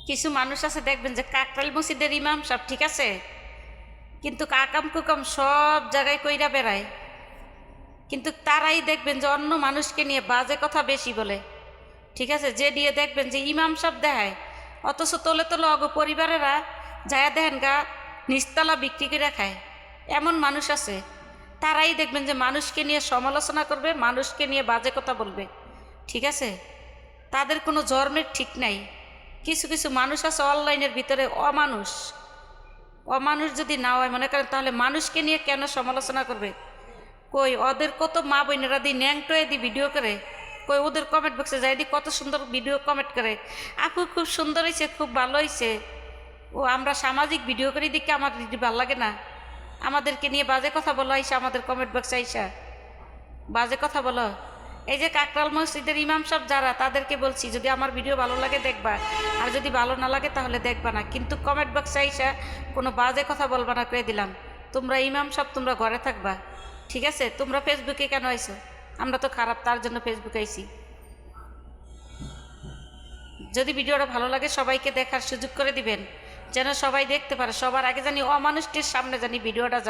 কিছু মানুষ আছে দেখবেন যে কাকরাইল মসজিদের ইমাম সব ঠিক আছে, কিন্তু কাকাম কুকাম সব জায়গায় কইরা বেড়ায়, কিন্তু তারাই দেখবেন যে অন্য মানুষকে নিয়ে বাজে কথা বেশি বলে। ঠিক আছে, যে দিয়ে দেখবেন যে ইমাম সব দেখায়, অথচ তোলে তোলে অগ পরিবারেরা যায়া দেখেন গা নিচতলা বিক্রি করে খায়। এমন মানুষ আছে, তারাই দেখবেন যে মানুষকে নিয়ে সমালোচনা করবে, মানুষকে নিয়ে বাজে কথা বলবে। ঠিক আছে, তাদের কোনো জন্মের ঠিক নাই। কিছু কিছু মানুষ আছে অনলাইনের ভিতরে অমানুষ। অমানুষ যদি না হয় মনে করেন, তাহলে মানুষকে নিয়ে কেন সমালোচনা করবে? কই ওদের কত মা বোনেরা দি ন্যাংটোয়ে দি ভিডিও করে, কই ওদের কমেন্ট বক্সে যাই দি কত সুন্দর ভিডিও কমেন্ট করে, আপু খুব সুন্দর হয়েছে, খুব ভালো হয়েছে। ও আমরা সামাজিক ভিডিও করি দিকে আমার ভালো লাগে না? আমাদেরকে নিয়ে বাজে কথা বলো আইসা, আমাদের কমেন্ট বক্সে আইসা বাজে কথা বলো। এই যে কাকরাল মসজিদের ইমাম সাহেব যারা, তাদেরকে বলছি যদি আমার ভিডিও ভালো লাগে দেখবা, আর যদি ভালো না লাগে তাহলে দেখবা না, কিন্তু কমেন্ট বক্সে আইসা কোনো বাজে কথা বলবা না, করে দিলাম। তোমরা ইমাম সাহেব তোমরা ঘরে থাকবা, ঠিক আছে? তোমরা ফেসবুকে কেন আইছো? আমরা তো খারাপ, তার জন্য ফেসবুকে আইছি। যদি ভিডিওটা ভালো লাগে সবাইকে দেখার সুযোগ করে দিবেন, যেন সবাই দেখতে পারে। সবার আগে জানি অমানুষটির সামনে জানি ভিডিওটা যায়।